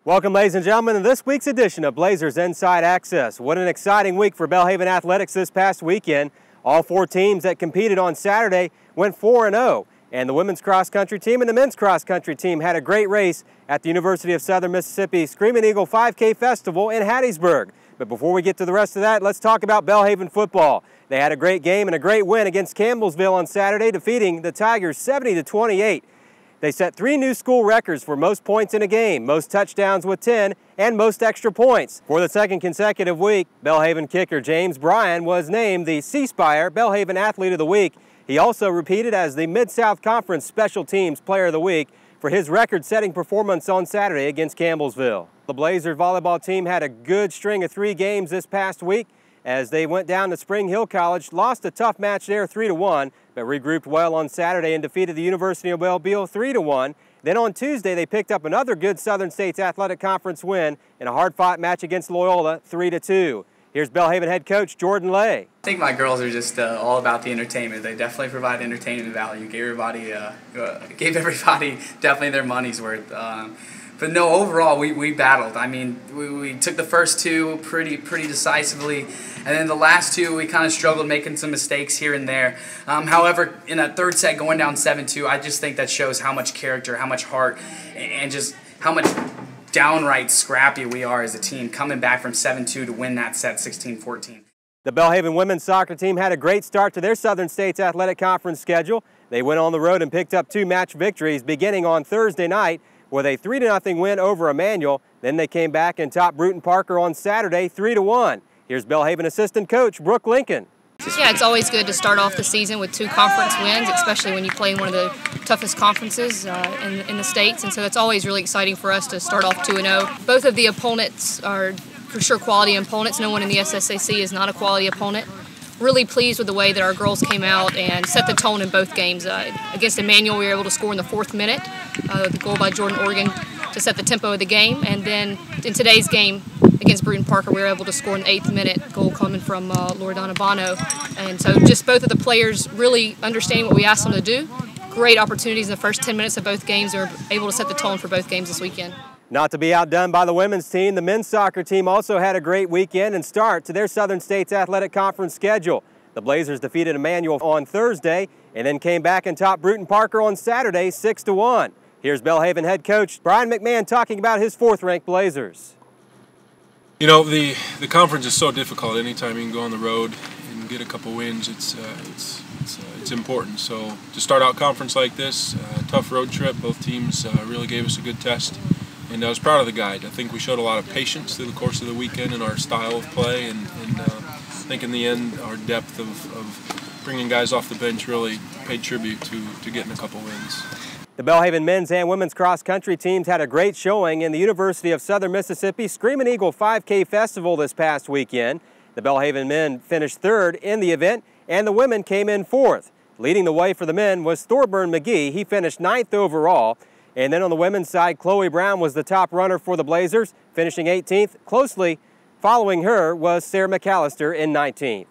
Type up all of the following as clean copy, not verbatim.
Welcome, ladies and gentlemen, to this week's edition of Blazers Inside Access. What an exciting week for Belhaven Athletics this past weekend. All four teams that competed on Saturday went 4-0, and the women's cross-country team and the men's cross-country team had a great race at the University of Southern Mississippi Screaming Eagle 5K Festival in Hattiesburg. But before we get to the rest of that, let's talk about Belhaven football. They had a great game and a great win against Campbellsville on Saturday, defeating the Tigers 70-28. They set 3 new school records for most points in a game, most touchdowns with 10, and most extra points. For the second consecutive week, Belhaven kicker James Bryan was named the C Spire Belhaven Athlete of the Week. He also repeated as the Mid-South Conference Special Teams Player of the Week for his record-setting performance on Saturday against Campbellsville. The Blazers volleyball team had a good string of 3 games this past week as they went down to Spring Hill College, lost a tough match there 3-1, but regrouped well on Saturday and defeated the University of Mobile 3-1. Then on Tuesday, they picked up another good Southern States Athletic Conference win in a hard-fought match against Loyola 3-2. Here's Belhaven head coach Jordan Lay. I think my girls are just all about the entertainment. They definitely provide entertainment value. Gave everybody definitely their money's worth. But no, overall, we battled. I mean, we took the first 2 pretty decisively, and then the last 2 we kind of struggled, making some mistakes here and there. However, in that third set, going down 7-2, I just think that shows how much character, how much heart, and just how much downright scrappy we are as a team, coming back from 7-2 to win that set 16-14. The Belhaven women's soccer team had a great start to their Southern States Athletic Conference schedule. They went on the road and picked up 2 match victories beginning on Thursday night with a 3-0 win over Emmanuel. Then they came back and topped Bruton Parker on Saturday 3-1. Here's Belhaven assistant coach Brooke Lincoln. Yeah, it's always good to start off the season with 2 conference wins, especially when you play in one of the toughest conferences in the States. And so it's always really exciting for us to start off 2-0. Both of the opponents are for sure quality opponents. No one in the SSAC is not a quality opponent. Really pleased with the way that our girls came out and set the tone in both games. Against Emmanuel, we were able to score in the 4th minute, the goal by Jordan Oregon to set the tempo of the game. And then in today's game against Bruton Parker, we were able to score in the 8th minute, goal coming from Loredana Bono. And so just both of the players really understanding what we asked them to do. Great opportunities in the first 10 minutes of both games. They were able to set the tone for both games this weekend. Not to be outdone by the women's team, the men's soccer team also had a great weekend and start to their Southern States Athletic Conference schedule. The Blazers defeated Emmanuel on Thursday and then came back and topped Bruton Parker on Saturday 6-1. Here's Belhaven head coach Brian McMahon talking about his 4th-ranked Blazers. You know, the conference is so difficult. Anytime you can go on the road and get a couple wins, it's important. So to start out conference like this, tough road trip, both teams really gave us a good test. And I was proud of the guide. I think we showed a lot of patience through the course of the weekend in our style of play, and I think in the end our depth of bringing guys off the bench really paid tribute to getting a couple wins. The Belhaven men's and women's cross-country teams had a great showing in the University of Southern Mississippi Screaming Eagle 5K Festival this past weekend. The Belhaven men finished 3rd in the event, and the women came in 4th. Leading the way for the men was Thorburn McGee. He finished 9th overall. And then on the women's side, Chloe Brown was the top runner for the Blazers, finishing 18th. Closely following her was Sarah McAllister in 19th.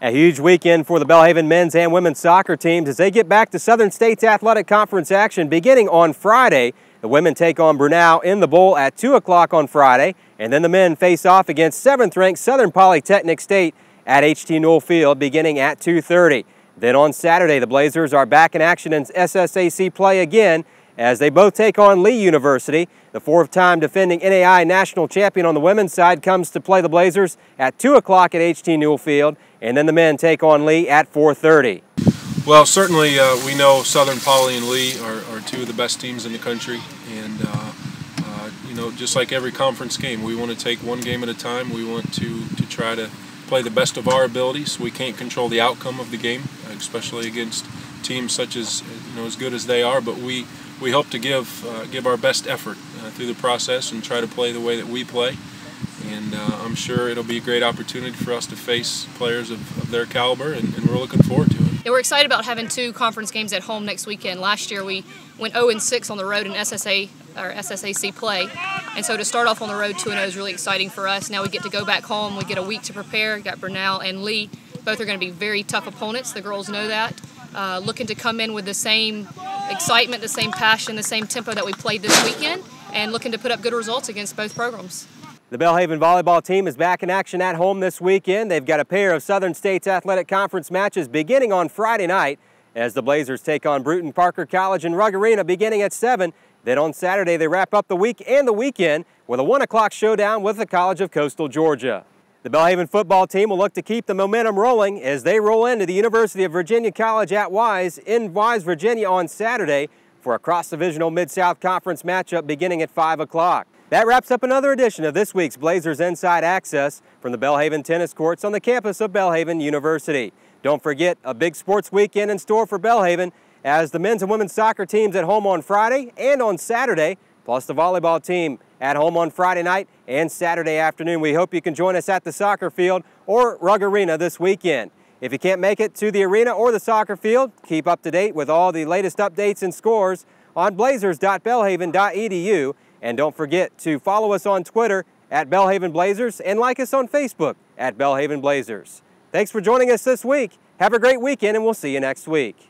A huge weekend for the Belhaven men's and women's soccer teams as they get back to Southern States Athletic Conference action beginning on Friday. The women take on Brunel in the Bowl at 2 o'clock on Friday, and then the men face off against 7th-ranked Southern Polytechnic State at H.T. Newell Field beginning at 2:30. Then on Saturday, the Blazers are back in action in SSAC play again as they both take on Lee University. The 4th-time defending NAI national champion on the women's side comes to play the Blazers at 2 o'clock at H.T. Newell Field, and then the men take on Lee at 4:30. Well, certainly we know Southern Poly and Lee are 2 of the best teams in the country, and you know, just like every conference game, we want to take one game at a time. We want to try to play the best of our abilities. We can't control the outcome of the game, especially against teams such as, you know, as good as they are, but we hope to give our best effort through the process and try to play the way that we play. And I'm sure it'll be a great opportunity for us to face players of their caliber, and we're looking forward to it. Yeah, we're excited about having 2 conference games at home next weekend. Last year we went 0-6 on the road in SSAC play, and so to start off on the road 2-0 is really exciting for us. Now we get to go back home. We get a week to prepare. We've got Brunel and Lee Both are going to be very tough opponents. The girls know that. Looking to come in with the same excitement, the same passion, the same tempo that we played this weekend, and looking to put up good results against both programs. The Belhaven volleyball team is back in action at home this weekend. They've got a pair of Southern States Athletic Conference matches beginning on Friday night as the Blazers take on Bruton Parker College in Rugg Arena beginning at 7. Then on Saturday they wrap up the week and the weekend with a 1 o'clock showdown with the College of Coastal Georgia. The Belhaven football team will look to keep the momentum rolling as they roll into the University of Virginia College at Wise in Wise, Virginia on Saturday for a cross-divisional Mid-South Conference matchup beginning at 5 o'clock. That wraps up another edition of this week's Blazers Inside Access from the Belhaven tennis courts on the campus of Belhaven University. Don't forget, a big sports weekend in store for Belhaven as the men's and women's soccer teams at home on Friday and on Saturday, plus the volleyball team at home on Friday night and Saturday afternoon. We hope you can join us at the soccer field or Rugg Arena this weekend. If you can't make it to the arena or the soccer field, keep up to date with all the latest updates and scores on blazers.belhaven.edu. And don't forget to follow us on Twitter at Belhaven Blazers and like us on Facebook at Belhaven Blazers. Thanks for joining us this week. Have a great weekend and we'll see you next week.